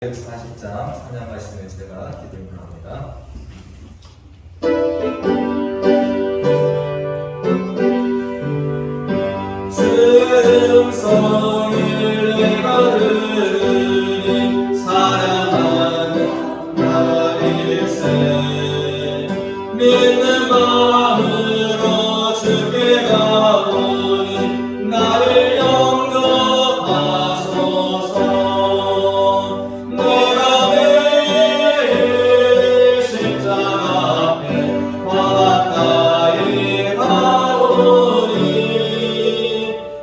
40장 찬양 말씀을 제가 기도합니다. 주의 음성을 내가 들으니 사랑하는 나일세 믿는 마음으로 주께 가오니 나를 영접하소서. 내가 매일 십자가 앞에 가까이 가오니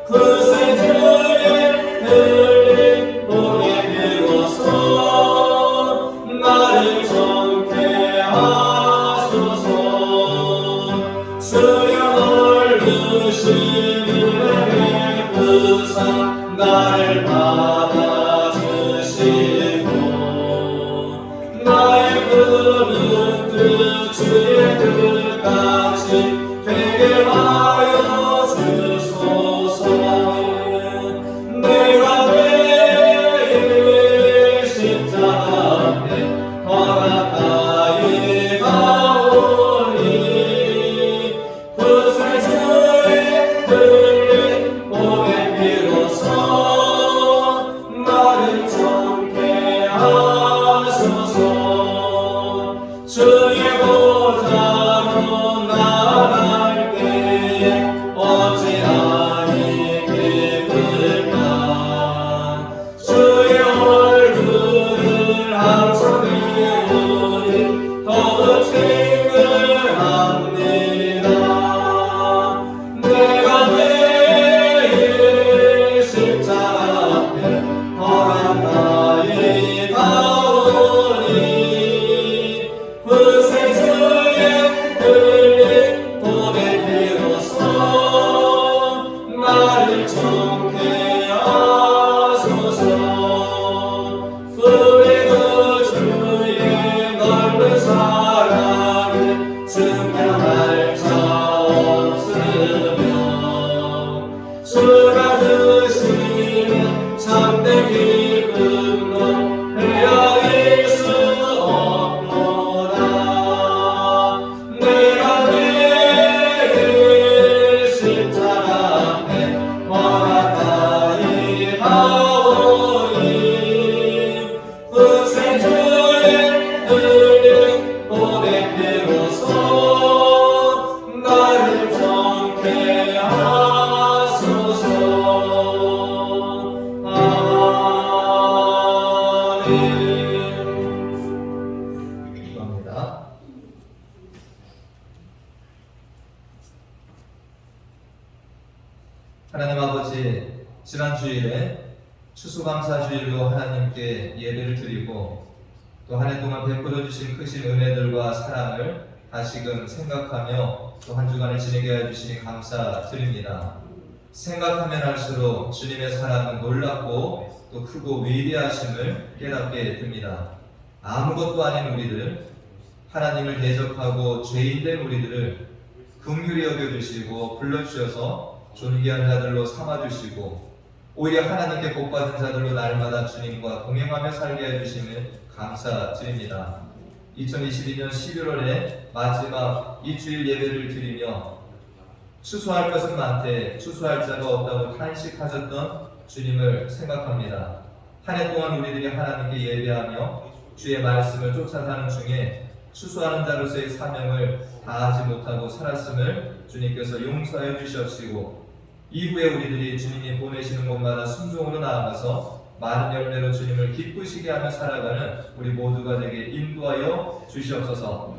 그새 주의 흘린 보게 비로소 나를 정케 하소서. 주여 넓으신 은혜의 부상 나를 받아주시고 나의 푸른 뜻 주의 뜻같이 되게 하여 주소서. 내가 매일 십자가 앞에 가까이 가오니 그새 주의 흘린 보배 비로소 나를 정케 하소서. 주의 보좌로 나아갈 때에 어찌하니 기쁠까. 주의 얼굴을 항상 배우니 더욱 친근합니다. 내가 매일 십자가 앞에 가까이 가오니 그새 주의 흘린 보배 비로소 나를 정케 하소서. 우리 그 주의 넓은 사랑을 증명할 자 없으며 주가 주시는 참된 기쁨도 헤아릴 수 없도다. 내가 매일 십자가 앞에 가까이 가오니 그새 주의 흘린 보배 비로소 나를 정케 하소서. 아멘. 기도합니다. 하나님 아버지, 지난 주일에 추수감사주일로 하나님께 예배를 드리고 또 한 해 동안 베풀어 주신 크신 은혜들과 사랑을 다시금 생각하며 또 한 주간을 지내게 해주시니 감사드립니다. 생각하면 할수록 주님의 사랑은 놀랍고 또 크고 위대하심을 깨닫게 됩니다. 아무것도 아닌 우리들, 하나님을 대적하고 죄인된 우리들을 긍휼히 여겨주시고 불러주셔서 존귀한 자들로 삼아주시고 오히려 하나님께 복받은 자들로 날마다 주님과 동행하며 살게 해주시는 감사드립니다. 2022년 11월에 마지막 이 주일 예배를 드리며 추수할 것은 많되 추수할 자가 없다고 탄식하셨던 주님을 생각합니다. 한 해 동안 우리들이 하나님께 예배하며 주의 말씀을 쫓아 사는 중에 추수하는 자로서의 사명을 다하지 못하고 살았음을 주님께서 용서하여 주시옵시고 이후에 우리들이 주님이 보내시는 곳마다 순종으로 나아가서 많은 열매로 주님을 기쁘시게 하며 살아가는 우리 모두가 되게 인도하여 주시옵소서.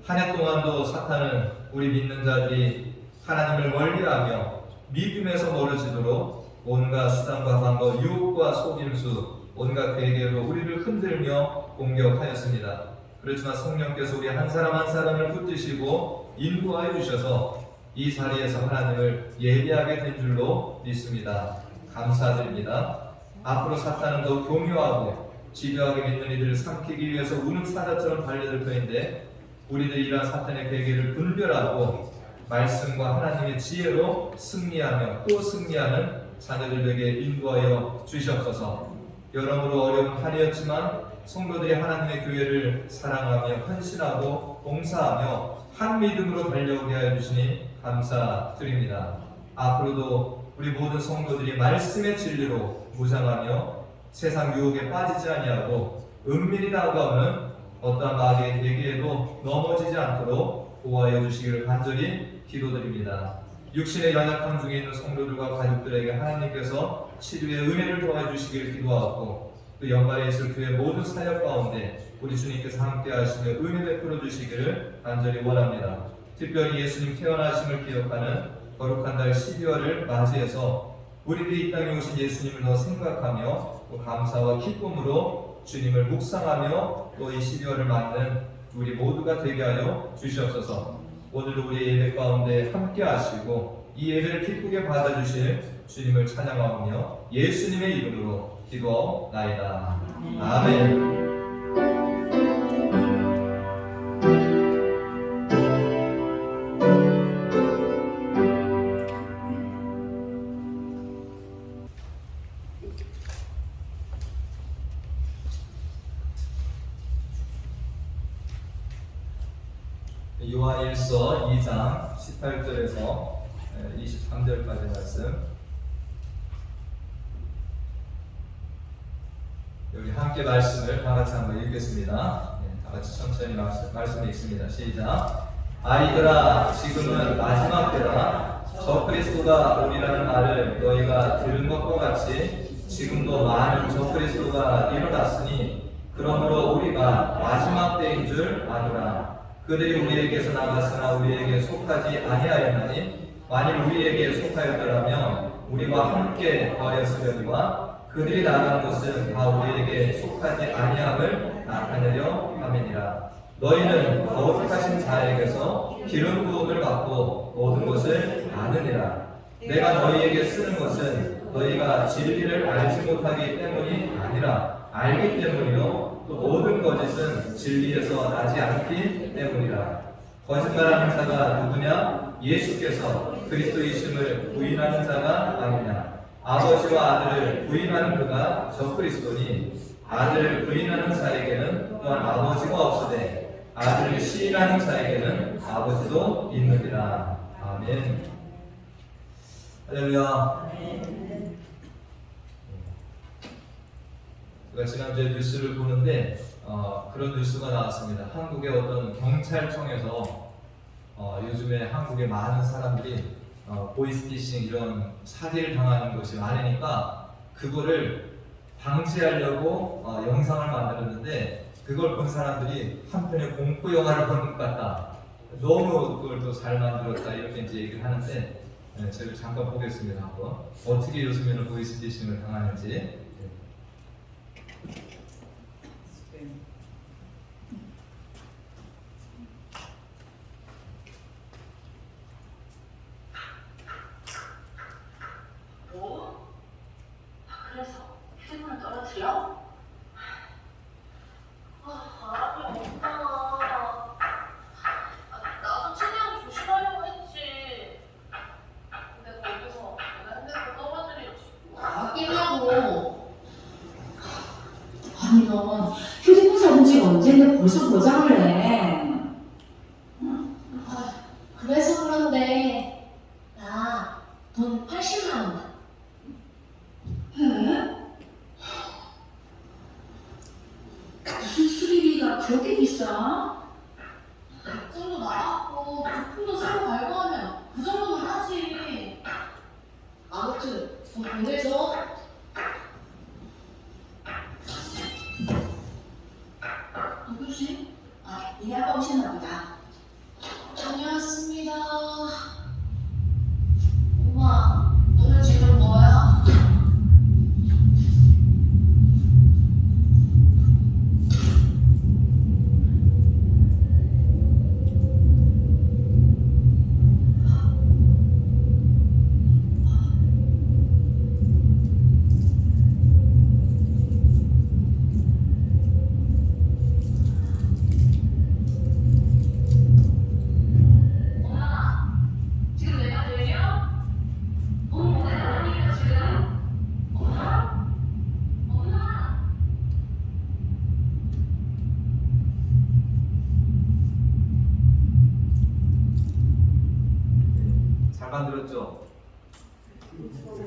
한 해 동안도 사탄은 우리 믿는 자들이 하나님을 멀리하며 믿음에서 멀어지도록 온갖 수단과 방법, 유혹과 속임수, 온갖 괴계로 우리를 흔들며 공격하였습니다. 그렇지만 성령께서 우리 한 사람 한 사람을 붙드시고 인도하여 주셔서 이 자리에서 하나님을 예배하게 된 줄로 믿습니다. 감사드립니다. 앞으로 사탄은 더 교묘하고 집요하게 믿는 이들을 삼키기 위해서 우는 사자처럼 달려들 터인데 우리들이 이러한 사탄의 괴계를 분별하고 말씀과 하나님의 지혜로 승리하며 또 승리하는 자녀들에게 인도하여 주시옵소서. 여러모로 어려운 한이었지만 성도들이 하나님의 교회를 사랑하며 헌신하고 봉사하며 한 믿음으로 달려오게 하여 주시니 감사드립니다. 앞으로도 우리 모든 성도들이 말씀의 진리로 무장하며 세상 유혹에 빠지지 아니하고 은밀히 다가오는 어떠한 마귀의 대기에도 넘어지지 않도록 보호하여 주시기를 간절히 기도드립니다. 육신의 연약함 중에 있는 성도들과 가족들에게 하나님께서 치료의 은혜를 도와 주시기를 기도하고 또 연말에 있을 교회 모든 사역 가운데 우리 주님께서 함께 하시며 은혜 베풀어 주시기를 간절히 원합니다. 특별히 예수님 태어나심을 기억하는 거룩한 달 12월을 맞이해서 우리들이 이 땅에 오신 예수님을 더 생각하며 또 감사와 기쁨으로 주님을 묵상하며 또 이 12월을 맞는 우리 모두가 되게 하여 주시옵소서. 오늘도 우리 예배 가운데 함께 하시고 이 예배를 기쁘게 받아주실 주님을 찬양하오며 예수님의 이름으로 기도하옵나이다. 아멘. 요한일서 2장 18절에서 23절까지 말씀, 여기 함께 말씀을 다 같이 한번 읽겠습니다. 다 같이 천천히 말씀이 있습니다. 시작. 아이들아, 지금은 마지막 때라. 저 그리스도가 오리라는 말을 너희가 들은 것과 같이 지금도 많은 저 그리스도가 일어났으니 그러므로 우리가 마지막 때인 줄 아노라. 그들이 우리에게서 나갔으나 우리에게 속하지 아니하였나니 만일 우리에게 속하였더라면 우리와 함께 거했으려니와 그들이 나간 것은 다 우리에게 속하지 아니함을 나타내려 함이니라. 너희는 거룩하신 자에게서 기름 부음을 받고 모든 것을 아느니라. 내가 너희에게 쓰는 것은 너희가 진리를 알지 못하기 때문이 아니라 알기 때문이요 또 모든 거짓은 진리에서 나지 않기 때문이라. 거짓말하는 자가 누구냐? 예수께서 그리스도이심을 부인하는 자가 아니냐. 아버지와 아들을 부인하는 그가 저 그리스도니 아들을 부인하는 자에게는 또한 아버지가 없으되 아들을 시인하는 자에게는 아버지도 있느니라. 아멘. 할렐루야. 제가 지난주에 뉴스를 보는데 그런 뉴스가 나왔습니다. 한국의 어떤 경찰청에서 요즘에 한국의 많은 사람들이 보이스피싱 이런 사기를 당하는 것이 많으니까 그거를 방지하려고 영상을 만들었는데 그걸 본 사람들이 한편의 공포 영화를 보는 것 같다. 너무 그걸 또 잘 만들었다 이렇게 이제 얘기를 하는데 제가 잠깐 보겠습니다. 한번 어떻게 요즘에는 보이스피싱을 당하는지. 그래서 휴대폰을 떨어뜨려? 알아보면 못하나. 나도 최대한 조심하려고 했지. 근데 거기서 내가 핸드폰 떨어뜨렸지. 아끼냐고. 아니 넌 휴대폰 사준 지가 언젠데 벌써 보장을 해. 그래서 그런데 나 돈 80만 원. 무슨 수리비가 그렇게 비싸? 백증도 나왔고 부품도 새로 발급하면 그 정도는 하지. 아무튼 돈 보내줘. 누구지? 이네 아빠 오셨나 보다. 다녀왔습니다. 엄마, 너는 지금 뭐야? 만들었죠?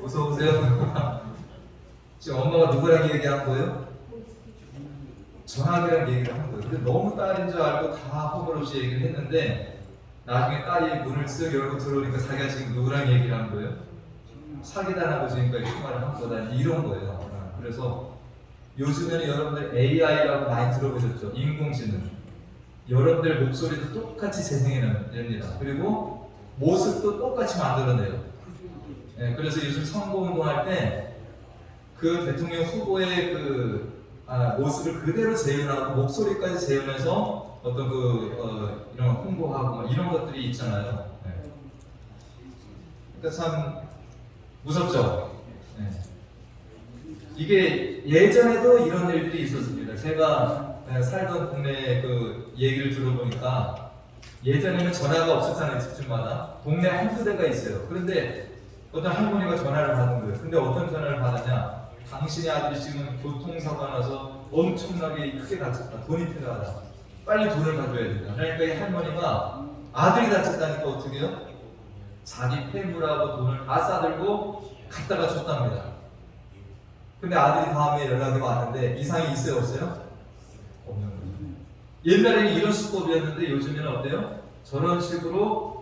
무서우세요? 지금 엄마가 누구랑 얘기한 거예요? 전학이랑 얘기를 한 거예요. 근데 너무 딸인 줄 알고 다 허물없이 얘기를 했는데 나중에 딸이 문을 쓱 열고 들어오니까 자기가 지금 누구랑 얘기를 한 거예요? 사기당하고 지금까지 그 말을 한 거다 이런 거예요. 그래서 요즘에는 여러분들 AI라고 많이 들어보셨죠? 인공지능. 여러분들 목소리도 똑같이 재생해냅니다. 그리고 모습도 똑같이 만들어내요. 네, 그래서 요즘 선거운동할 때 그 대통령 후보의 모습을 그대로 재현하고 목소리까지 재현해서 어떤 이런 홍보하고 이런 것들이 있잖아요. 네. 그러니까 참 무섭죠. 네. 이게 예전에도 이런 일들이 있었습니다. 제가 살던 동네 그 얘기를 들어보니까 예전에는 전화가 없었잖아요. 집집마다 동네 한두 대가 있어요. 그런데 어떤 할머니가 전화를 받은 거예요. 근데 어떤 전화를 받았냐? 당신의 아들이 지금 교통사고가 나서 엄청나게 크게 다쳤다. 돈이 필요하다. 빨리 돈을 가져야 된다. 그러니까 이 할머니가 아들이 다쳤다니까 어떻게 해요? 자기 폐물하고 돈을 다 싸들고 갖다가 줬답니다. 근데 아들이 다음에 연락이 왔는데 이상이 있어요 없어요? 없는 거예요. 옛날에는 이런 수법이었는데 요즘에는 어때요? 저런 식으로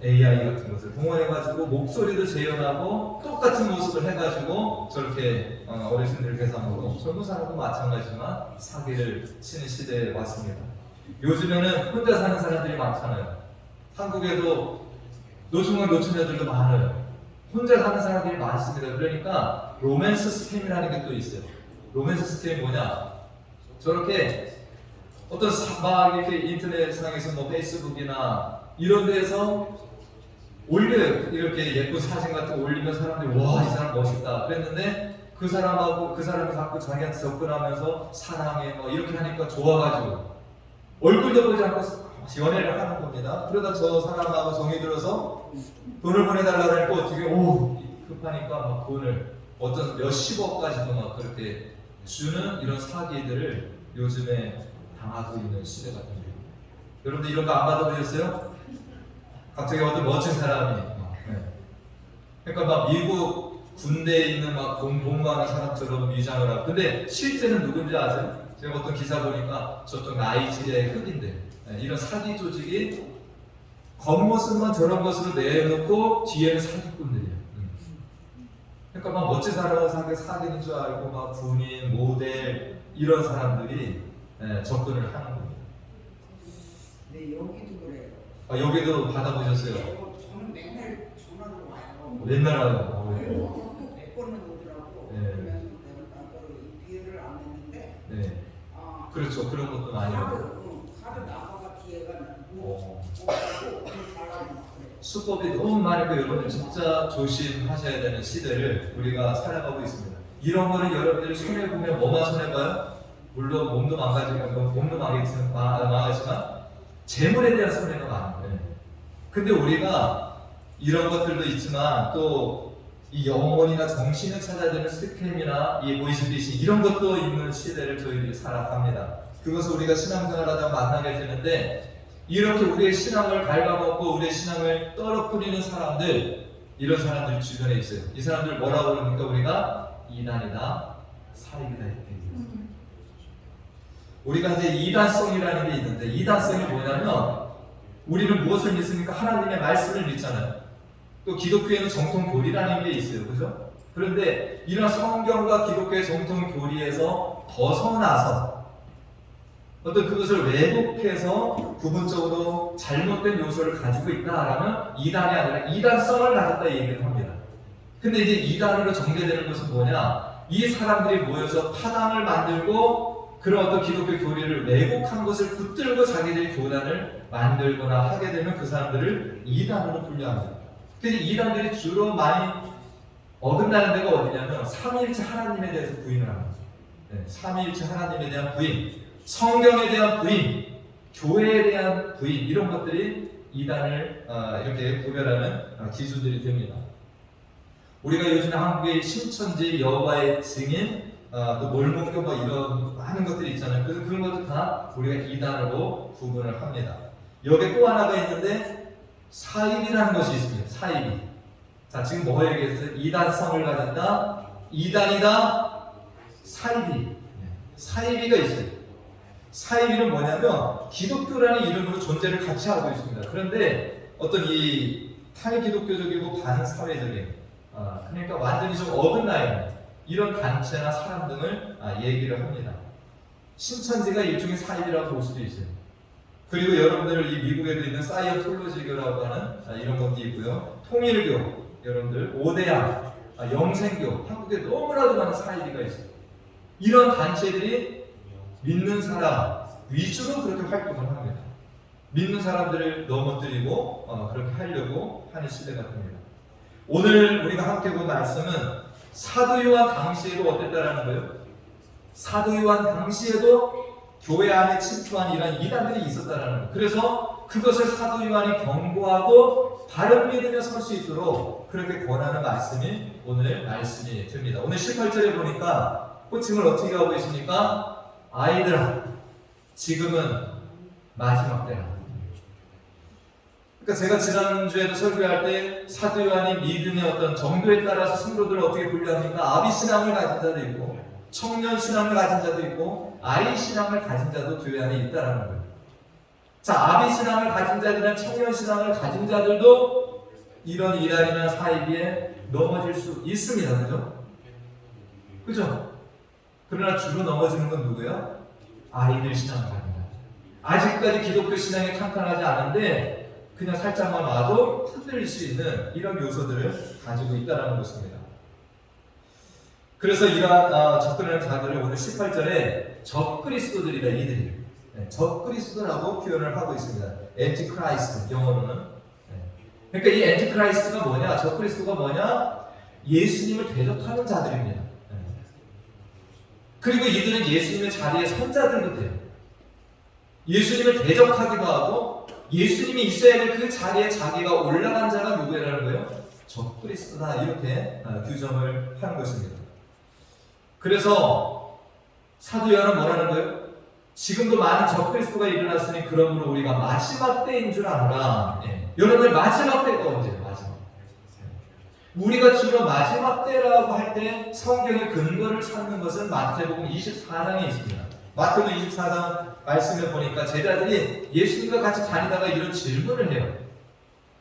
AI 같은 것을 동원해가지고 목소리도 재현하고 똑같은 모습을 해가지고 저렇게 어르신들 대상으로 젊은 사람도 마찬가지지만 사기를 치는 시대에 왔습니다. 요즘에는 혼자 사는 사람들이 많잖아요. 한국에도 노중원 노처녀들도 많아요. 혼자 사는 사람들이 많습니다. 그러니까 로맨스 스캠이라는 게 또 있어요. 로맨스 스캠이 뭐냐? 저렇게 어떤 막 이렇게 인터넷상에서 뭐 페이스북이나 이런 데서 올려요. 이렇게 예쁜 사진 같은 거 올리면 사람들이 와, 이 사람 멋있다 그랬는데 그 사람이 자꾸 자기한테 접근하면서 사랑해 뭐 이렇게 하니까 좋아가지고 얼굴도 보지 않고 연애를 하는 겁니다. 그러다 저 사람하고 정이 들어서 돈을 보내달라고 하니까 어떻게 급하니까 막 돈을 어떤 몇십억까지도 막 그렇게 주는 이런 사기들을 요즘에 당하고 있는 시대 같은데요. 여러분들 이런 거 안 받아보셨어요? 갑자기 어떤 멋진 사람이 그러니까 막 미국 군대에 있는 막 복무하는 사람처럼 위장을 하고 근데 실제는 누군지 아세요? 제가 어떤 기사 보니까 저쪽 나이지리아의 흑인들 이런 사기 조직이 겉모습만 저런 것으로 내놓고 뒤에는 사기꾼들이에요. 그러니까 막 멋진 사람을 사귀는 줄 알고 막 군인, 모델 이런 사람들이 접근을 하는 겁니다. 네, 여기도 그래요. 여기도 받아보셨어요? 저는 맨날 전화로 와요. 맨날 와요. 학교 100번은 오더라고. 네. 그러면서 내가 따로 기회를 안 했는데 네. 그렇죠. 그런 것도 많이 카드 나가가 뒤에가 뭐 수법이 너무 많으니까 여러분들 진짜 조심하셔야 되는 시대를 우리가 살아가고 있습니다. 이런 거는 여러분들이 손해보면 뭐만 손해봐요? 물론 몸도 망하지만 재물에 대한 손해가 많아요. 근데 우리가 이런 것들도 있지만 또 이 영혼이나 정신을 찾아야 되는 스캠이나 이 보이스피싱 이런 것도 있는 시대를 저희들이 살아갑니다. 그것을 우리가 신앙생활하다 만나게 되는데 이렇게 우리의 신앙을 갉아먹고 우리의 신앙을 떨어뜨리는 사람들 이런 사람들 주변에 있어요. 이 사람들 뭐라고 그럽니까? 우리가 이단이다, 사입이다 이렇게 얘기해요. 우리가 이제 이단성이라는 게 있는데 이단성이 뭐냐면 우리는 무엇을 믿습니까? 하나님의 말씀을 믿잖아요. 또 기독교에는 정통교리라는 게 있어요. 그죠? 그런데 이런 성경과 기독교의 정통교리에서 벗어나서 어떤 그것을 왜곡해서 부분적으로 잘못된 요소를 가지고 있다라면 이단이 아니라 이단성을 가졌다 얘기를 합니다. 근데 이제 이단으로 정제되는 것은 뭐냐? 이 사람들이 모여서 파당을 만들고 그런 어떤 기독교 교리를 왜곡한 것을 붙들고 자기들이 교단을 만들거나 하게 되면 그 사람들을 이단으로 분류합니다. 그래서 이단들이 주로 많이 어긋나는 데가 어디냐면 삼위일체 하나님에 대해서 부인을 합니다. 삼위일체 하나님에 대한 부인, 성경에 대한 부인, 교회에 대한 부인 이런 것들이 이단을 이렇게 구별하는 기준들이 됩니다. 우리가 요즘에 한국의 신천지, 여호와의 증인, 또 몰몬교 뭐 이런 많은 것들이 있잖아요. 그래서 그런 것들 다 우리가 이단으로 구분을 합니다. 여기 또 하나가 있는데 사입이라는 것이 있습니다. 사입이. 자, 지금 뭐 얘기했어요? 이단성을 가졌다, 이단이다, 사입이. 사입이가 있어요. 사입이는 뭐냐면 기독교라는 이름으로 존재를 같이 하고 있습니다. 그런데 어떤 이 탈기독교적이고 반사회적인, 그러니까 완전히 좀 어긋나있는 이런 단체나 사람 등을 얘기를 합니다. 신천지가 일종의 사입이라고 볼 수도 있어요. 그리고 여러분들 이 미국에도 있는 사이언톨로지교라고 하는 이런 것도 있고요. 통일교, 여러분들 오대양, 영생교, 한국에 너무나도 많은 사이비가 있어요. 이런 단체들이 믿는 사람 위주로 그렇게 활동을 합니다. 믿는 사람들을 넘어뜨리고 그렇게 하려고 하는 시대가 됩니다. 오늘 우리가 함께 본 말씀은 사도 요한 당시에도 어땠다라는 거예요? 사도 요한 당시에도 교회 안에 침투한 이런 이단들이 있었다라는 거예요. 그래서 그것을 사도 요한이 경고하고 바른 믿음에 설 수 있도록 그렇게 권하는 말씀이 오늘 말씀이 됩니다. 오늘 18절에 보니까 호칭을 어떻게 하고 있습니까? 아이들아, 지금은 마지막 때라. 그러니까 제가 지난주에도 설교할 때 사도 요한이 믿음의 어떤 정도에 따라서 성도들을 어떻게 분류합니까? 아비 신앙을 가진 자도 있고 청년 신앙을 가진 자도 있고 아이 신앙을 가진 자도 교회 안에 있다라는 거예요. 자, 아비 신앙을 가진 자들이나 청년 신앙을 가진 자들도 이런 이단이나 사이비에 넘어질 수 있습니다. 그죠? 그죠? 그러나 주로 넘어지는 건 누구야? 아이들 신앙을 가진 자. 아직까지 기독교 신앙이 탄탄하지 않은데 그냥 살짝만 와도 흔들릴 수 있는 이런 요소들을 가지고 있다는 것입니다. 그래서 이러한 접근하는 자들을 오늘 18절에 적그리스도들이다, 이들이. 적그리스도라고 표현을 하고 있습니다. 엔티크라이스트, 영어로는. 그러니까 이 엔티크라이스트가 뭐냐, 적그리스도가 뭐냐, 예수님을 대적하는 자들입니다. 그리고 이들은 예수님의 자리에 선 자들도 돼요. 예수님을 대적하기도 하고 예수님이 있어야 될 그 자리에 자기가 올라간 자가 누구라는 거예요? 적그리스도다, 이렇게 규정을 하는 것입니다. 그래서 사도 요한은 뭐라는 거예요? 지금도 많은 적그리스도가 일어났으니 그러므로 우리가 마지막 때인 줄 아노라. 여러분들 마지막 때가 언제예요? 마지막. 우리가 주로 마지막 때라고 할 때 성경의 근거를 찾는 것은 마태복음 24장에 있습니다. 마태복음 24장 말씀을 보니까 제자들이 예수님과 같이 다니다가 이런 질문을 해요.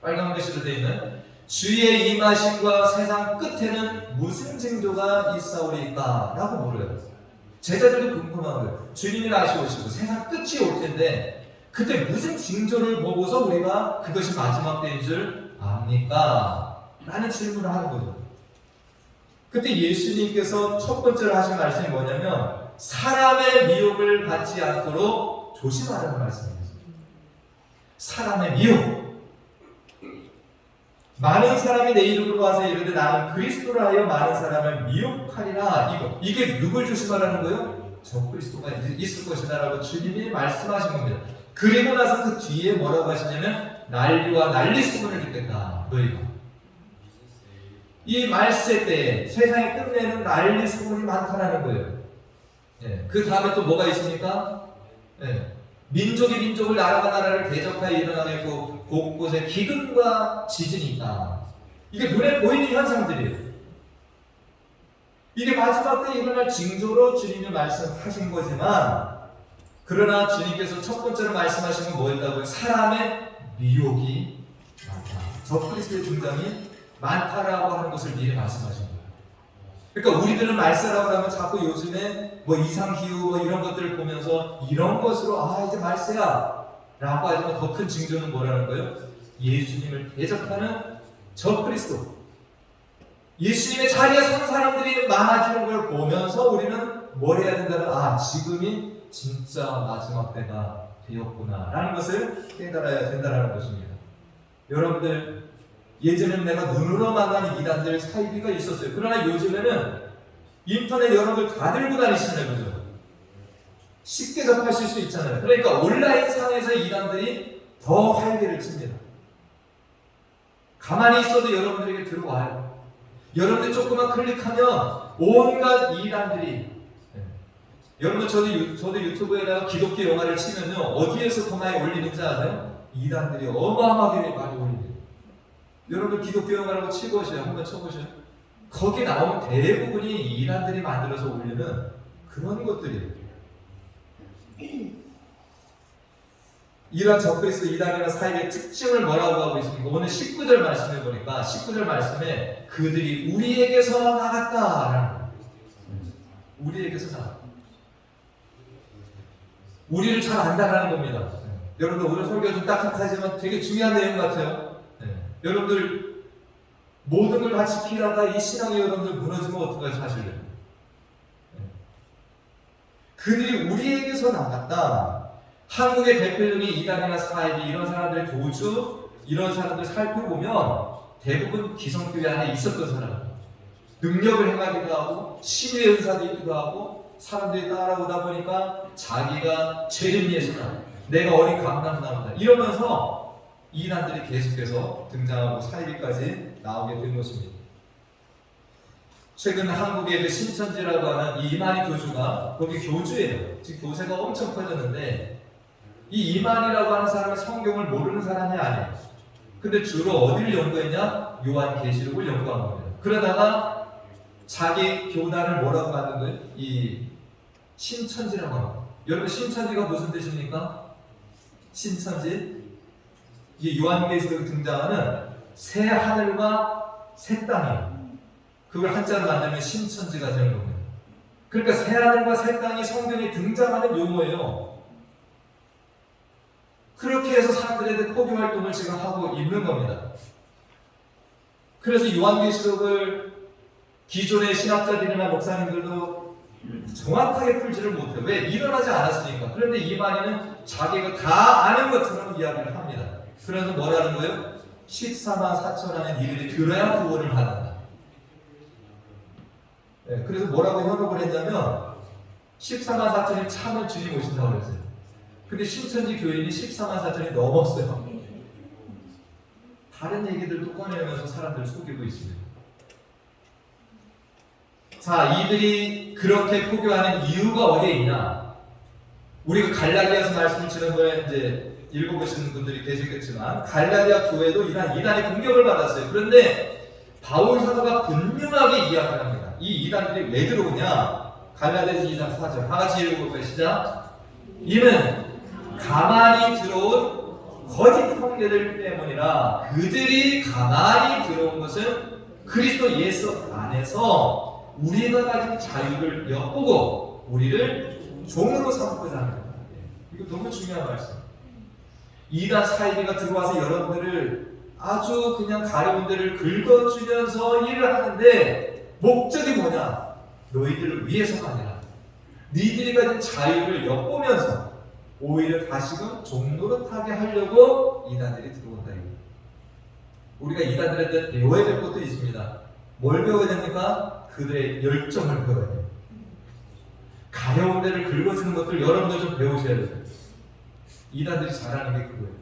빨간 글씨로 되어 있는 주의 임하심과 세상 끝에는 무슨 징조가 있사오리까? 라고 물어요. 제자들도 궁금한 거예요. 주님이 다시 오시고 세상 끝이 올 텐데 그때 무슨 징조를 보고서 우리가 그것이 마지막 때인 줄 압니까? 라는 질문을 하는 거죠. 그때 예수님께서 첫 번째로 하신 말씀이 뭐냐면 사람의 미혹을 받지 않도록 조심하라는 말씀입니다. 사람의 미혹. 많은 사람이 내 이름으로 와서 이르되 나는 그리스도라 하여 많은 사람을 미혹하리라. 이게 누굴 조심하라는 거예요? 적그리스도가 있을 것이다 라고 주님이 말씀하신 겁니다. 그리고 나서 그 뒤에 뭐라고 하시냐면 난리와 난리 소문을 듣겠다, 너희가. 이 말세 때에 세상에 끝내는 난리 소문이 많다라는 거예요. 그 다음에 또 뭐가 있습니까? 민족이 민족을, 나라가 나라를 대적하여 일어나겠고 곳곳에 기근과 지진이 있다. 이게 눈에 보이는 현상들이에요. 이게 마지막 때 일어날 징조로 주님이 말씀하신 거지만, 그러나 주님께서 첫 번째로 말씀하신 건 뭐였다고요? 사람의 미혹이 많다. 적그리스도의 등장이 많다라고 하는 것을 미리 말씀하신 거예요. 그러니까 우리들은 말세라고 하면 자꾸 요즘에 뭐 이상기후 뭐 이런 것들을 보면서 이런 것으로 이제 말세야 라고 하지만 더 큰 징조는 뭐라는 거예요? 예수님을 대적하는 적그리스도. 예수님의 자리에 선 사람들이 많아지는 걸 보면서 우리는 뭘 해야 된다는, 지금이 진짜 마지막 때가 되었구나 라는 것을 깨달아야 된다는 것입니다. 여러분들, 예전에는 내가 눈으로 만난 이단들 사이비가 있었어요. 그러나 요즘에는 인터넷 여러분들 다 들고 다니시잖아요. 그죠? 쉽게 접하실 수 있잖아요. 그러니까 온라인 상에서 이단들이 더 활개를 칩니다. 가만히 있어도 여러분들에게 들어와요. 여러분들 조금만 클릭하면 온갖 이단들이, 여러분 저도 유튜브에다가 기독교 영화를 치면요, 어디에서 더 많이 올리는지 아세요? 이단들이 어마어마하게 많이 올립니다. 여러분들 기독교 영화라고 치고오세요. 한번 쳐보세요. 거기 나오는 대부분이 이단들이 만들어서 올리는 그런 것들이에요. 이런 적그리스도 이단이나 사입의 특징을 뭐라고 하고 있습니까? 오늘 19절 말씀해 보니까 19절 말씀에 그들이 우리에게서 나갔다라는 거예요. 우리에게서 나갔다. 우리를 잘 안다라는 겁니다. 여러분들 오늘 설교 좀 딱딱하지만 되게 중요한 내용 같아요. 여러분들 모든 걸 다 지키다가 이 신앙이 여러분들 무너지면 어떡하지 사실은. 그들이 우리에게서 나갔다. 한국의 대표적인 이단이나 사입이 이런 사람들의 교주, 이런 사람들 살펴보면 대부분 기성교회 안에 있었던 사람들. 능력을 행하기도 하고 치유의 은사도 있기도 하고 사람들이 따라오다 보니까 자기가 제르미야시다, 내가 어린 감람나무다 이러면서 이단들이 계속해서 등장하고 사이비까지 나오게 된 것입니다. 최근 한국의 그 신천지라고 하는 이 이만희 교주가 거기 교주예요. 지금 교세가 엄청 커졌는데 이 이만희라고 하는 사람은 성경을 모르는 사람이 아니에요. 근데 주로 어디를 연구했냐? 요한계시록을 연구한 겁니다. 그러다가 자기 교단을 뭐라고 하는 거예요? 이 신천지라고 합니다. 여러분 신천지가 무슨 뜻입니까? 신천지? 이 요한계시록에 등장하는 새 하늘과 새 땅이에요. 그걸 한자로 만들면 신천지가 되는 겁니다. 그러니까 새 하늘과 새 땅이 성경에 등장하는 용어예요. 그렇게 해서 사람들한테 포교 활동을 지금 하고 있는 겁니다. 그래서 요한계시록을 기존의 신학자들이나 목사님들도 정확하게 풀지를 못해요. 왜? 일어나지 않았으니까. 그런데 이만희는 자기가 다 아는 것처럼 이야기를 합니다. 그래서 뭐라는 거예요? 14만 4천 안에 이들이 들어야 구원을 받는다. 네, 그래서 뭐라고 현혹을 했냐면 14만 4천이 참을 주님 오신다고 그랬어요. 근데 신천지 교인이 14만 4천이 넘었어요. 다른 얘기들도 꺼내면서 사람들을 속이고 있습니다. 자, 이들이 그렇게 포교하는 이유가 어디에 있냐? 우리가 갈라디아서 말씀을 지난번에 이제 읽어보시는 분들이 계시겠지만 갈라디아 교회도 이단의 공격을 받았어요. 그런데 바울 사도가 분명하게 이야기를 합니다. 이 이단들이 왜 들어오냐? 갈라디아서 2장 4절 다 같이 읽어볼까요? 시작. 이는 가만히 들어온 거짓 형제들 때문이라. 그들이 가만히 들어온 것은 그리스도 예수 안에서 우리가 가진 자유를 엿보고 우리를 종으로 삼고자 합니다. 이거 너무 중요한 말씀. 이단 사이비가 들어와서 여러분들을 아주 그냥 가려운 데를 긁어주면서 일을 하는데 목적이 뭐냐? 너희들을 위해서가 아니라 너희들이 가진 자유를 엿보면서 오히려 다시금 종노릇하게 하려고 이단들이 들어온다. 우리가 이단들한테 배워야 될 것도 있습니다. 뭘 배워야 됩니까? 그들의 열정을 배워야 돼요. 가려운 데를 긁어주는 것들 여러분들 좀 배우셔야 돼요. 이단들이 잘하는 게 그거예요.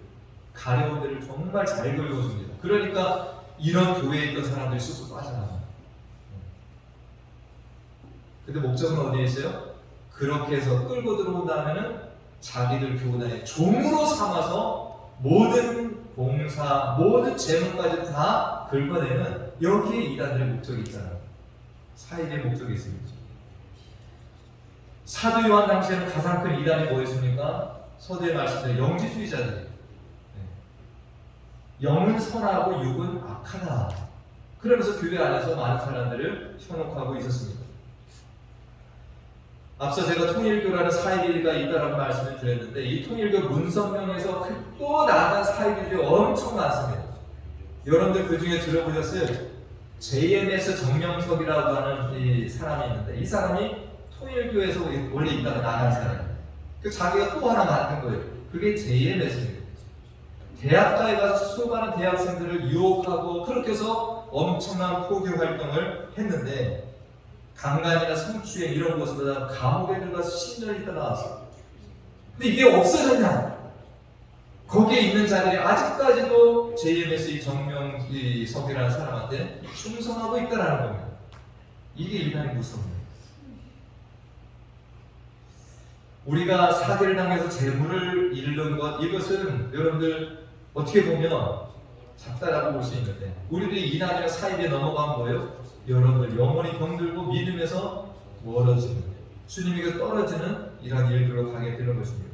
가려운 데를 정말 잘 긁어줍니다. 그러니까 이런 교회에 있던 사람들이 쑥쑥 빠져나가요. 근데 목적은 어디에 있어요? 그렇게 해서 끌고 들어온 다음에는 자기들 교단의 종으로 삼아서 모든 봉사, 모든 재물까지 다 긁어내는 여기에 이단들의 목적이 있잖아요. 사입의 목적이 있습니다. 사도 요한 당시에는 가장 큰 이단이 뭐였습니까? 서두에 말씀드린 영지주의자들. 영은 선하고 육은 악하다. 그러면서 교회 안에서 많은 사람들을 현혹하고 있었습니다. 앞서 제가 통일교라는 사이비가 있다라는 말씀을 드렸는데 이 통일교 문성명에서 또 나간 사이비들이 엄청 많습니다. 여러분들 그 중에 들어보셨어요? JMS 정명석이라고 하는 이 사람이 있는데 이 사람이 통일교에서 원래 있다가 나간 사람이에요. 그 자기가 또 하나 만든 거예요. 그게 JMS입니다. 대학가에 가서 수많은 대학생들을 유혹하고 그렇게 해서 엄청난 포교 활동을 했는데 강간이나 성추행 이런 것보다 감옥에 들어가서 10년을 있다 나왔어. 근데 이게 없어졌냐? 거기에 있는 자들이 아직까지도 JMS 이 정명석이라는 사람한테 충성하고 있다라는 겁니다. 이게 이단의 무서움이에요. 우리가 사기를 당해서 재물을 잃는 것, 이것은 여러분들 어떻게 보면 작다라고 볼 수 있는데 우리들이 이단이나 사입에 넘어간 거예요. 여러분들 영원히 병들고 믿음에서 멀어지는 주님에게 떨어지는 이런 일들로 가게 되는 것입니다.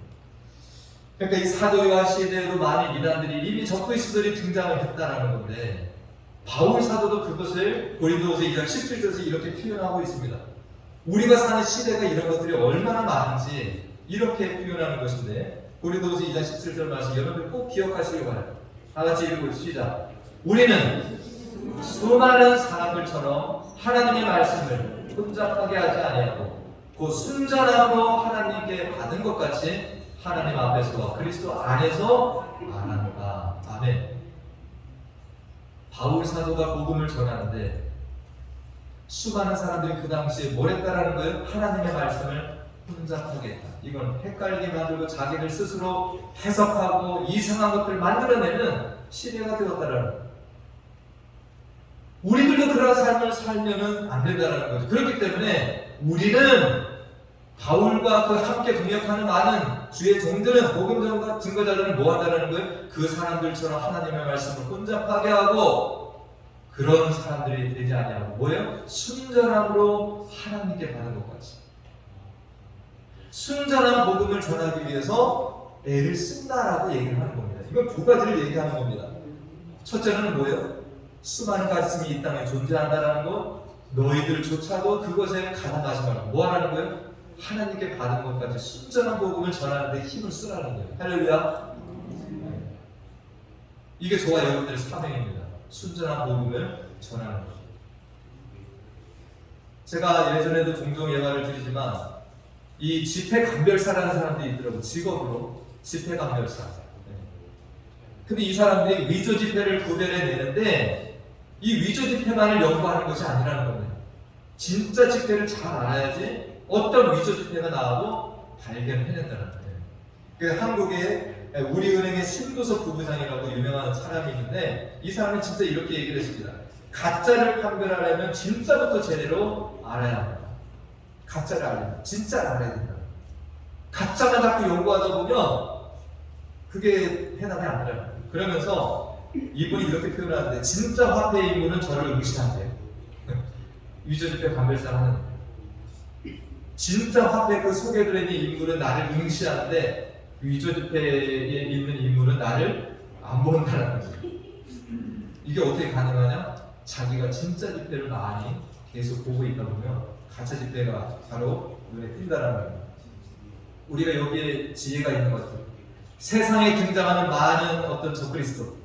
그러니까 이 사도 요한 시대에도 많은 이단들이 이미 적그리스도들이 등장을 했다라는 건데 바울 사도도 그것을 고린도후서 2장 17절에서 이렇게 표현하고 있습니다. 우리가 사는 시대가 이런 것들이 얼마나 많은지 이렇게 표현하는 것인데 고린도후서 2장 17절 말씀 여러분들 꼭 기억하시기 바랍니다. 다 같이 읽어보시죠. 우리는 수많은 사람들처럼 하나님의 말씀을 혼잡하게 하지 아니하고 그 순전함으로 하나님께 받은 것 같이 하나님 앞에서 그리스도 안에서 말한다. 아멘. 바울 사도가 복음을 전하는데 수많은 사람들이 그 당시에 뭘 했다라는 거예요? 하나님의 말씀을 혼잡하게 했다. 이건 헷갈리게 만들고 자기들 스스로 해석하고 이상한 것들을 만들어내는 시대가 되었다라는 거예요. 우리들도 그런 삶을 살면은 안 된다라는 거죠. 그렇기 때문에 우리는 바울과 그 함께 동역하는 많은 주의 종들은 복음 증거자들은 뭐 한다는 거예요? 그 사람들처럼 하나님의 말씀을 혼잡하게 하고 그런 사람들이 되지 아니하고 뭐예요? 순전함으로 하나님께 받은 것 같이 순전한 복음을 전하기 위해서 애를 쓴다라고 얘기를 하는 겁니다. 이건 두 가지를 얘기하는 겁니다. 첫째는 뭐예요? 수많은 가르침이 이 땅에 존재한다는 것, 너희들조차도 그것에 가담하지 말고 뭐 하라는 거예요? 하나님께 받은 것까지 순전한 복음을 전하는 데 힘을 쓰라는 거예요. 할렐루야. 이게 저와 여러분들의 사명입니다. 순전한 복음을 전하는 것. 제가 예전에도 종종 예화를 드리지만 이 집회감별사라는 사람들이 있더라고요. 직업으로 집회감별사. 근데 이 사람들이 위조 집회를 구별해 내는데 이 위조 집회만을 연구하는 것이 아니라는 겁니다. 진짜 집회를 잘 알아야지 어떤 위조 집회가 나오고 발견해낸다는 거예요. 그 한국에 우리은행의 신도석 부부장이라고 유명한 사람이 있는데 이 사람은 진짜 이렇게 얘기를 했습니다. 가짜를 판별하려면 진짜부터 제대로 알아야 합니다. 가짜를 알려면 진짜를 알아야 된다. 가짜만 자꾸 연구하다 보면 그게 해답이 안 되는 거예요. 그러면서 이분이 이렇게 표현하는데 진짜 화폐의 인물은 저를 응시한대요. 위조집회 감별사를 하는 거예요. 진짜 화폐 그 속에 들어있는 인물은 나를 응시하는데 위조집회에 있는 인물은 나를 안 본다는 거예요. 이게 어떻게 가능하냐? 자기가 진짜 집회를 많이 계속 보고 있다 보면 가짜 집회가 바로 눈에 띈다는 거예요. 우리가 여기에 지혜가 있는 것 같아요. 세상에 등장하는 많은 어떤 적그리스도,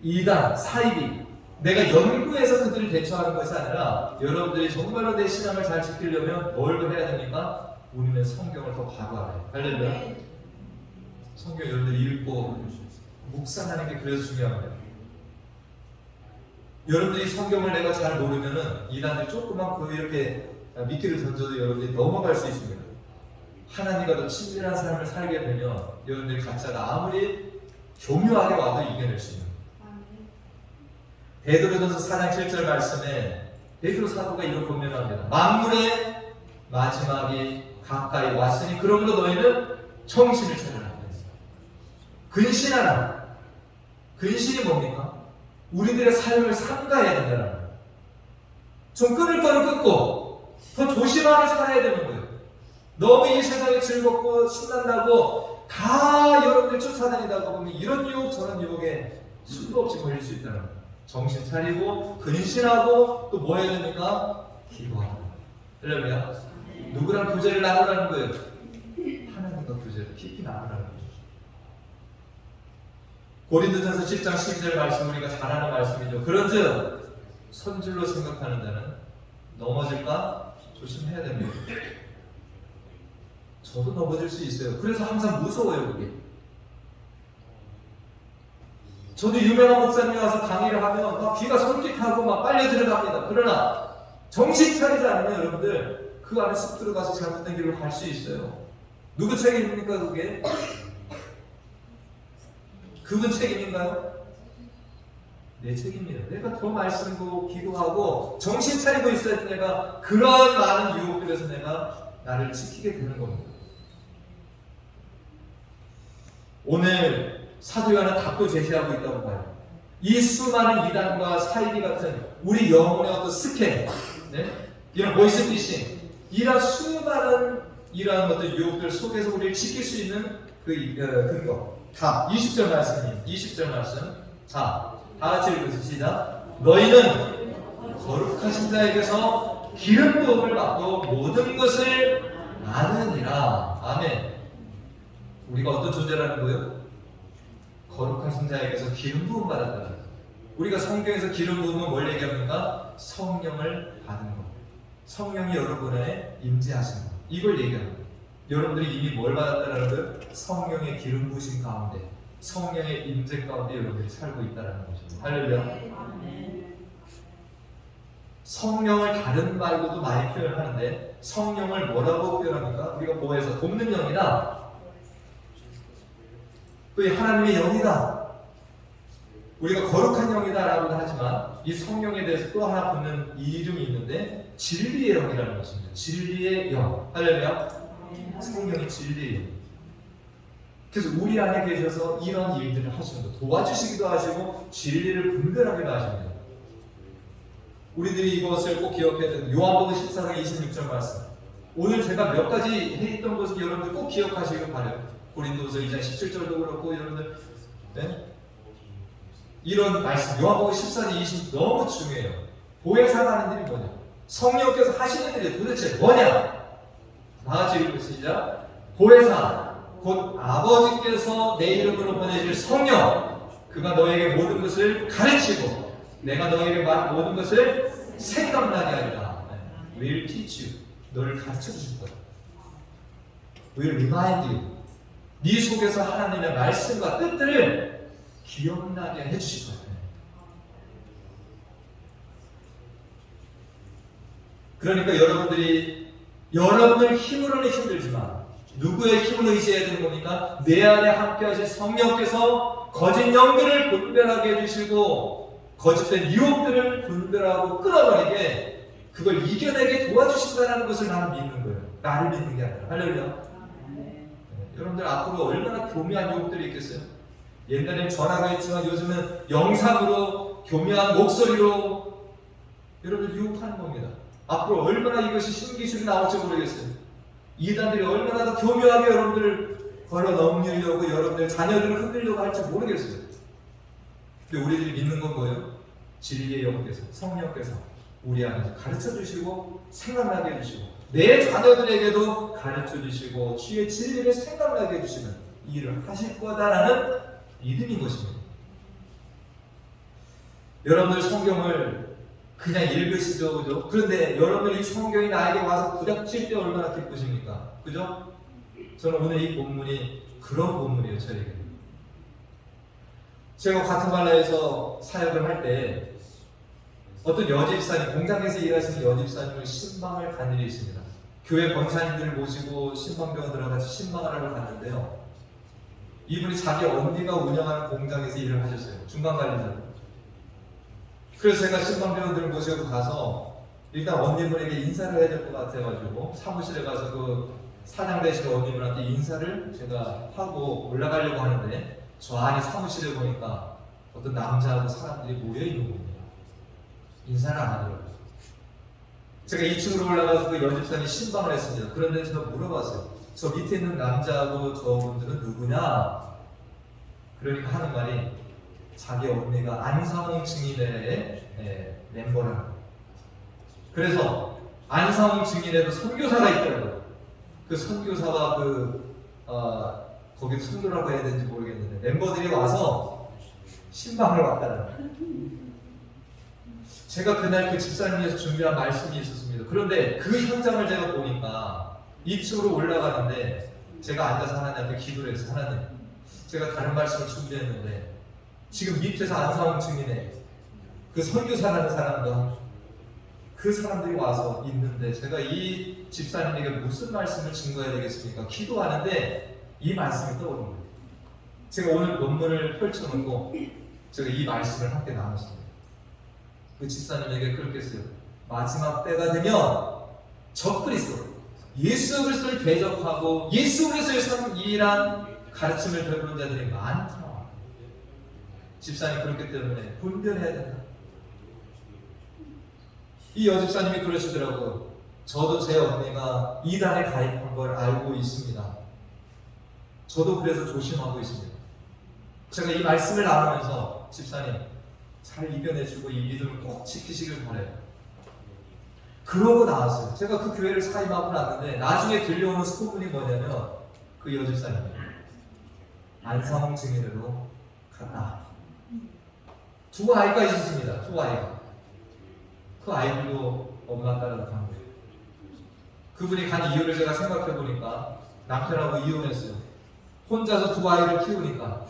이단, 사이비, 내가 연구해서 그들을 대처하는 것이 아니라 여러분들이 정말로 내 신앙을 잘 지키려면 뭘 해야 됩니까? 우리는 성경을 더 바로 알아요. 할렐루야. 성경 여러분들이 읽고 묵상하는 게 그래서 중요합니다. 여러분들이 성경을 내가 잘 모르면은 이단들 조그만 그 이렇게 미끼를 던져도 여러분들이 넘어갈 수 있습니다. 하나님과 더 친밀한 삶을 살게 되면 여러분들이 가짜가 아무리 교묘하게 와도 이겨낼 수 있는. 베드로전서 4장 7절 말씀에 베드로 사도가 이렇게 권면합니다. 만물의 마지막이 가까이 왔으니 그러므로 너희는 정신을 차려라. 근신하라. 근신이 뭡니까? 우리들의 삶을 삼가해야 된다는 거예요. 좀 끊을 거는 끊고 더 조심하게 살아야 되는 거예요. 너무 이 세상이 즐겁고 신난다고 다 여러분들 쫓아다니다가 보면 이런 유혹 저런 유혹에 수도 없이 걸릴 수 있다는 거예요. 정신 차리고 근신하고 또 뭐 해야 됩니까? 기도하고. 할렐루야. 누구랑 교제를 나누라는 거예요? 하나님과 교제를 깊이 나누라는 거예요. 고린도전서 10장 12절 말씀 우리가 잘 아는 말씀이죠. 그런즉 선질로 생각하는 자는 넘어질까 조심해야 됩니다. 저도 넘어질 수 있어요. 그래서 항상 무서워요, 그게. 저도 유명한 목사님이 와서 강의를 하면 막 귀가 솔깃하고 막 빨려 들어갑니다. 그러나 정신 차리지 않으면 여러분들 그 안에 쑥 들어가서 잘못된 길로 갈 수 있어요. 누구 책임입니까, 그게? 그분 책임인가요? 내 책임이에요. 내가 더 말씀도 기도하고 정신 차리고 있어야지 내가 그런 많은 유혹들에서 내가 나를 지키게 되는 겁니다. 오늘 사도 요한은 답도 제시하고 있다고 봐요. 이 수많은 이단과 사이비 같은 우리 영혼의 어떤 스캔, 네? 이런 보이스피싱, 이런 수많은 이러한 어떤 유혹들 속에서 우리를 지킬 수 있는 그 근거. 다 20절 말씀입니다. 20절 말씀. 자, 다 같이 읽으시다. 너희는 거룩하신 자에게서 기름 부음을 받고 모든 것을 아느니라. 아멘. 우리가 어떤 존재라는 거예요? 거룩하신 자에게서 기름 부음 받았다는 거예요. 우리가 성경에서 기름 부음은 뭘 얘기합니까? 성령을 받은 것. 성령이 여러분에 임재하신 것. 이걸 얘기합니다. 여러분들이 이미 뭘 받았다는 거예요? 성령의 기름 부으심 가운데, 성령의 임재 가운데 여러분들이 살고 있다는 것입니다. 할렐루야. 성령을 다른 말로도 많이 표현하는데 성령을 뭐라고 표현합니까? 우리가 보호해서 돕는 영이다. 또 하나님의 영이다. 우리가 거룩한 영이다라고도 하지만 이 성령에 대해서 또 하나 붙는 이름이 있는데 진리의 영이라는 것입니다. 진리의 영. 할렐루야. 성령이 진리의 영. 그래서 우리 안에 계셔서 이런 일들을 하시는 거, 도와주시기도 하시고 진리를 분별하기도 하십니다. 우리들이 이것을 꼭 기억해야 되는 요한복음 14장 26절 말씀. 오늘 제가 몇 가지 해있던 것을 여러분들 꼭 기억하시길 바라요. 고린도서 2장 17절도 그렇고 여러분들, 네? 이런 말씀 요한복음 14장 20 너무 중요해요. 보혜사가 하는 일이 뭐냐? 성령께서 하시는 일이 도대체 뭐냐? 다 같이 읽으시죠. 보혜사 곧 아버지께서 내 이름으로 보내실 성령, 그가 너에게 모든 것을 가르치고 내가 너에게 말한 모든 것을 생각나게 하리라. Will teach you. 너를 가르쳐 주실 거야. Will remind you. 네 속에서 하나님의 말씀과 뜻들을 기억나게 해주실 거예요. 그러니까 여러분들 힘으로는 힘들지만 누구의 힘을 의지해야 되는 겁니까? 내 안에 함께 하신 성령께서 거짓 영들을 분별하게 해주시고 거짓된 유혹들을 분별하고 끊어버리게 그걸 이겨내게 도와주신다는 것을 나는 믿는 거예요. 나를 믿는 게 아니라. 할렐루야. 여러분들 앞으로 얼마나 교묘한 유혹들이 있겠어요? 옛날엔 전화가 있지만 요즘은 영상으로 교묘한 목소리로 여러분들 유혹하는 겁니다. 앞으로 얼마나 이것이 신기술이 나올지 모르겠어요. 이단들이 얼마나 더 교묘하게 여러분들을 걸어 넘기려고 여러분들 자녀들을 흔들려고 할지 모르겠어요. 근데 우리들이 믿는 건 뭐예요? 진리의 영께서, 성령께서 우리 안에서 가르쳐 주시고 생각나게 해주시고 내 자녀들에게도 가르쳐 주시고 주의 진리를 생각나게 해주시는 이 일을 하실 거다라는 믿음인 것입니다. 여러분들 성경을 그냥 읽으시죠, 그죠? 그런데 여러분들 이 성경이 나에게 와서 부닥칠 때 얼마나 기쁘십니까? 그죠? 저는 오늘 이 본문이 그런 본문이에요, 저에게. 제가 과테말라에서 사역을 할 때 어떤 여집사님, 공장에서 일하시는 여집사님을 신방을 간 일이 있습니다. 교회 권사님들을 모시고 신방병원 들어가서 신방을 하러 갔는데요. 이분이 자기 언니가 운영하는 공장에서 일을 하셨어요. 중간관리자. 그래서 제가 신방병원들을 모시고 가서 일단 언니분에게 인사를 해야 될 것 같아가지고 사무실에 가서 그 사장 되시는 언니분한테 인사를 제가 하고 올라가려고 하는데 저 안에 사무실에 보니까 어떤 남자하고 사람들이 모여있는 겁니다. 인사를 안 하더라고요. 제가 2층으로 올라가서 그 여집사님 신방을 했습니다. 그런데 제가 물어봤어요. 저 밑에 있는 남자하고 저분들은 누구냐? 그러니까 하는 말이 자기 언니가 안상홍 증인회의 멤버라는 거예요. 그래서 안상홍 증인회도 선교사가 있더라고요. 그 선교사와 거기 선교라고 해야 되는지 모르겠는데 멤버들이 와서 신방을 왔다는 거예요. 제가 그날 그 집사님에서 준비한 말씀이 있었습니다. 그런데 그 현장을 제가 보니까 2층으로 올라가는데 제가 앉아서 하나님께 기도를 해서 하나님, 제가 다른 말씀을 준비했는데 지금 밑에서 안상홍 증인의 그 선교사라는 사람과 그 사람들이 와서 있는데 제가 이 집사님에게 무슨 말씀을 증거해야 되겠습니까? 기도하는데 이 말씀이 떠오른 거예요. 제가 오늘 논문을 펼쳐놓고 제가 이 말씀을 함께 나눴습니다. 그 집사님에게 그렇게 했어요. 마지막 때가 되면 적그리스도, 예수 그리스도를 대적하고 예수 그리스도의 일한 가르침을 배우는 자들이 많다. 집사님 그렇기 때문에 분별해야 된다. 이 여집사님이 그러시더라고요. 저도 제 언니가 이단에 가입한 걸 알고 있습니다. 저도 그래서 조심하고 있습니다. 제가 이 말씀을 나누면서 집사님 잘 이겨내주고 이 믿음을 꼭 지키시길 바래요. 그러고 나왔어요. 제가 그 교회를 사임하고 났는데 나중에 들려오는 소문이 뭐냐면 그 여집사님이 안상홍 증인으로 갔다. 두 아이가 있었습니다. 두 아이가. 그 아이들도 엄마 따라서 간 거예요. 그분이 간 이유를 제가 생각해 보니까 남편하고 이혼했어요. 혼자서 두 아이를 키우니까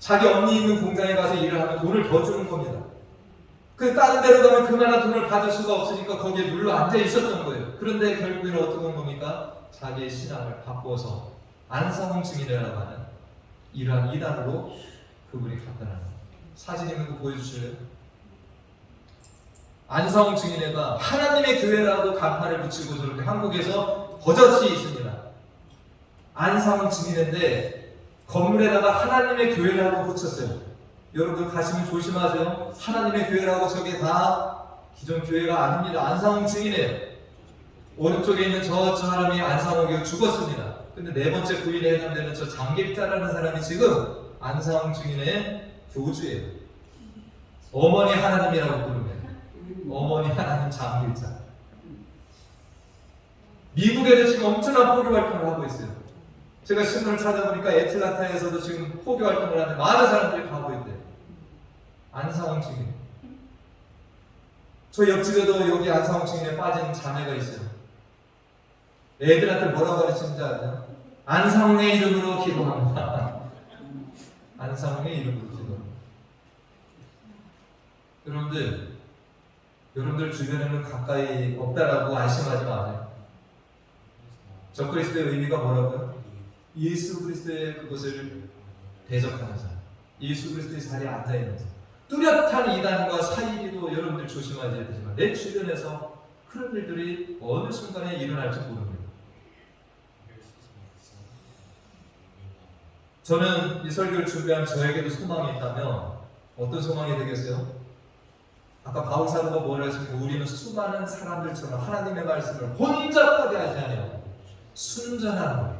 자기 언니 있는 공장에 가서 일을 하면 돈을 더 주는 겁니다. 그 다른 데로 가면 그만한 돈을 받을 수가 없으니까 거기에 눌러 앉아 있었던 거예요. 그런데 결국에는 어떻게 된 겁니까? 자기의 신앙을 바꿔서 안상홍 증인이라고 하는 이러한 이단으로 그분이 갔다는 거예요. 사진 있는 거 보여주실래요? 안상홍 증인회가 하나님의 교회라고 간판을 붙이고 저렇게 한국에서 버젓이 있습니다. 안상홍 증인회인데 건물에다가 하나님의 교회라고 붙였어요. 여러분 가시면 조심하세요. 하나님의 교회라고 저게 다 기존 교회가 아닙니다. 안상홍 증인회예요. 오른쪽에 있는 저 사람이 안상홍 교회 죽었습니다. 근데 네 번째 부인에 해당되는 저 장길자라는 사람이 지금 안상홍 증인의 교주예요. 어머니 하나님이라고 부르면 어머니 하나님 장길자. 미국에도 지금 엄청난 포교 활동을 하고 있어요. 제가 신문을 찾아보니까 애틀란타에서도 지금 포교 활동을 하는데 많은 사람들이 가고 있대요. 안상홍 증인. 저 옆집에도 여기 안상홍 증인에 빠진 자매가 있어요. 애들한테 뭐라고 가르치는지 아세요? 안상홍의 이름으로 기도합니다. 안상홍의 이름으로 기도합니다. 여러분들 주변에는 가까이 없다라고 안심하지 마세요. 적그리스도의 의미가 뭐라고요? 예수 그리스도의 그것을 대적하는 사람, 예수 그리스도의 자리에 앉아있는 사람. 뚜렷한 이단과 사이기도 여러분들 조심하셔야 되지만 내 주변에서 그런 일들이 어느 순간에 일어날지 모릅니다. 저는 이 설교를 준비한 저에게도 소망이 있다면 어떤 소망이 되겠어요? 아까 바울 사도가 뭐라 했습니까? 우리는 수많은 사람들처럼 하나님의 말씀을 혼잡하게 하지 아니하고 순전한 말,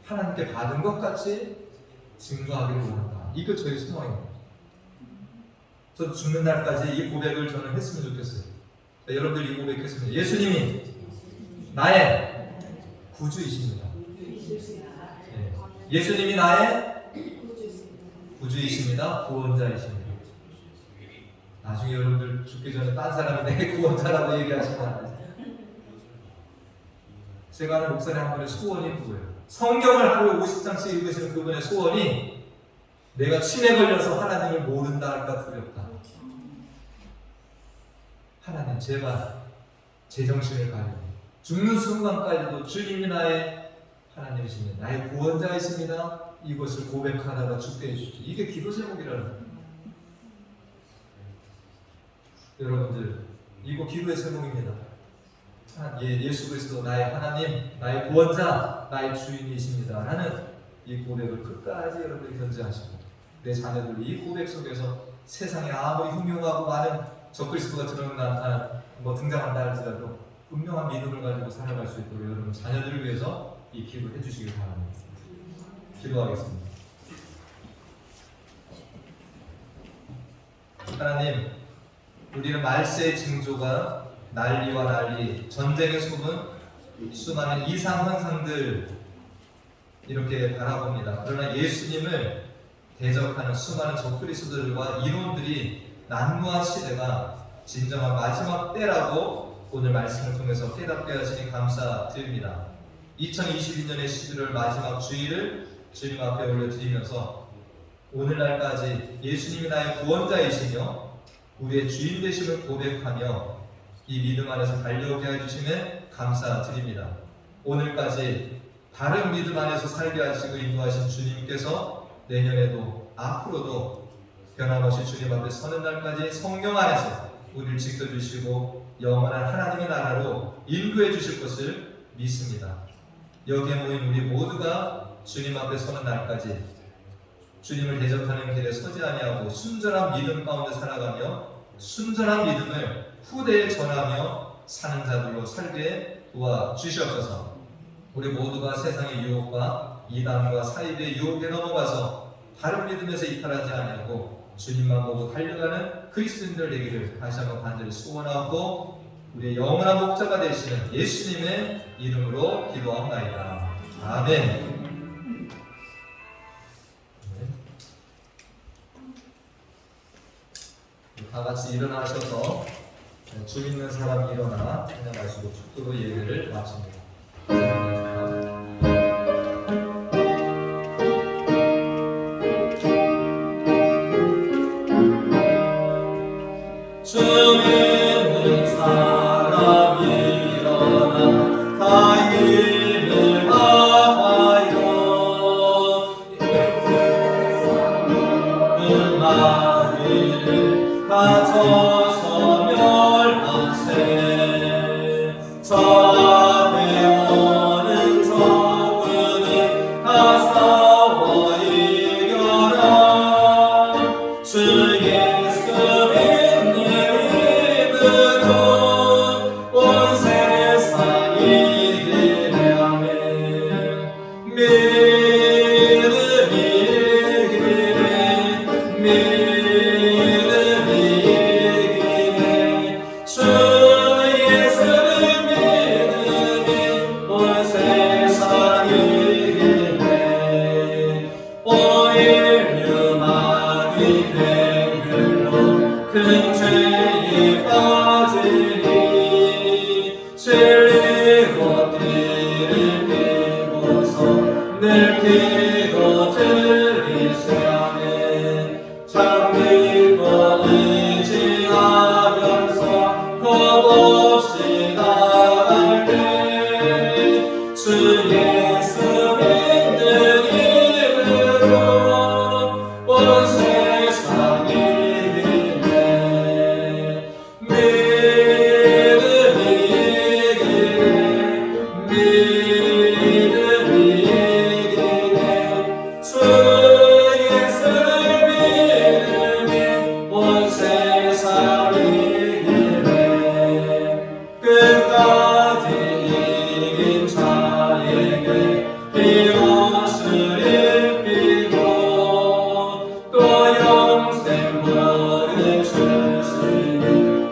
하나님께 받은 것 같이 증거하기를 원한다. 이거 저희 소망입니다. 저 죽는 날까지 이 고백을 저는 했으면 좋겠어요. 자, 여러분들 이 고백했습니다. 예수님이 나의 구주이십니다. 네. 예수님이 나의 구주이십니다. 구원자이십니다. 나중에 여러분들 죽기 전에 딴 사람이 내 구원자라고 얘기하시면 안 돼요. 제가 아는 목사님 한 분의 소원이 그거예요. 성경을 하루에 50장씩 읽으시는 그분의 소원이 내가 치매 걸려서 하나님을 모른다 할까 두렵다. 하나님 제발 제정신을 가지고 죽는 순간까지도 주님이 나의 하나님이십니다. 나의 구원자이십니다. 이것을 고백하다가 죽게 해주십시오. 이게 기도 제목이라는 거예요. 여러분들 이거 기도의 제목입니다. 예수 그리스도 나의 하나님, 나의 구원자, 나의 주인이십니다 라는 이 고백을 끝까지 여러분들이 견지하시고 내 자녀들이 이 고백 속에서 세상에 아무리 흉흉하고 많은 적그리스도가 등장한다 할지라도 분명한 믿음을 가지고 살아갈 수 있도록 여러분 자녀들을 위해서 이 기도해 주시길 바랍니다. 기도하겠습니다. 하나님, 우리는 말세의 징조가 난리와 난리, 전쟁의 소문, 수많은 이상 현상들 이렇게 바라봅니다. 그러나 예수님을 대적하는 수많은 적그리스도들과 이론들이 난무한 시대가 진정한 마지막 때라고 오늘 말씀을 통해서 깨닫게 하시니 감사드립니다. 2022년의 11월 마지막 주일을 주님 앞에 올려드리면서 오늘날까지 예수님이 나의 구원자이시며 우리의 주인 되심을 고백하며 이 믿음 안에서 달려오게 해주시면 감사드립니다. 오늘까지 다른 믿음 안에서 살게 하시고 인도하신 주님께서 내년에도 앞으로도 변함없이 주님 앞에 서는 날까지 성령 안에서 우리를 지켜주시고 영원한 하나님의 나라로 인도해 주실 것을 믿습니다. 여기에 모인 우리 모두가 주님 앞에 서는 날까지 주님을 대적하는 길에 서지 아니하고 순전한 믿음 가운데 살아가며 순전한 믿음을 후대에 전하며 사는 자들로 살게 도와주시옵소서. 우리 모두가 세상의 유혹과 이단과 사이비의 유혹에 넘어가서 다른 믿음에서 이탈하지 아니하고 주님만 보고 달려가는 그리스도인들 되기를 다시 한번 간절히 소원하고 우리의 영원한 목자가 되시는 예수님의 이름으로 기도합니다. 아멘. 다 같이 일어나셔서 주 있는 사람이 일어나 찬양하시고 축도로 예배를 마칩니다. 주 있는 사람이 일어나 다 일을 하여 음악을 가져서 멸망세 저 앞에 오는 적군을 다 싸워 이겨라 주 예수 믿는 힘으로 온 세상 이기네 아멘 믿음이 이기네 큰 죄에 빠지니 진리로 띠를 피고서 늘 기도 드리시아멘 참 믿고 의지하면서 겁없이 나갈 때 주 예수 믿는 힘으로 온 세상이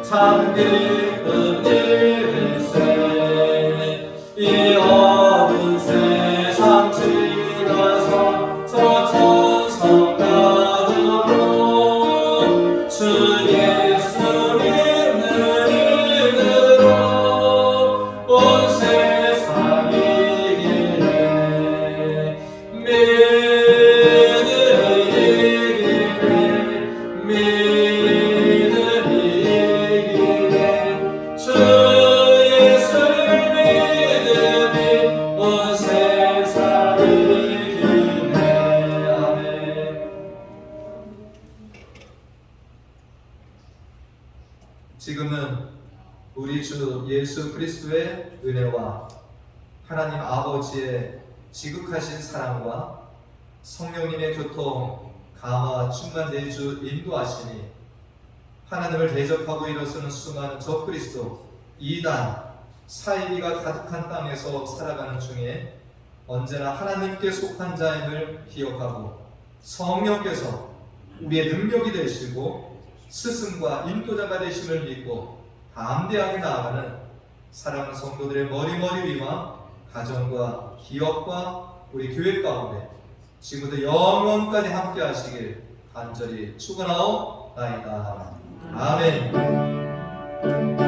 참 기쁜 일일세 이 어두운 세상 지나서 저 천성가으로 주 예수 믿는 힘으로 온 세상 이기네 지금은 우리 주 예수 그리스도의 은혜와 하나님 아버지의 지극하신 사랑과 성령님의 교통, 감화, 충만 내주 인도하시니 하나님을 대적하고 일어서는 수많은 적그리스도, 이단, 사이비가 가득한 땅에서 살아가는 중에 언제나 하나님께 속한 자임을 기억하고 성령께서 우리의 능력이 되시고 스승과 인도자가 되심을 믿고 담대하게 나아가는 사랑하는 성도들의 머리머리 위와 가정과 기업과 우리 교회 가운데 지금부터 영원까지 함께 하시길 간절히 축원하옵나이다. 아멘.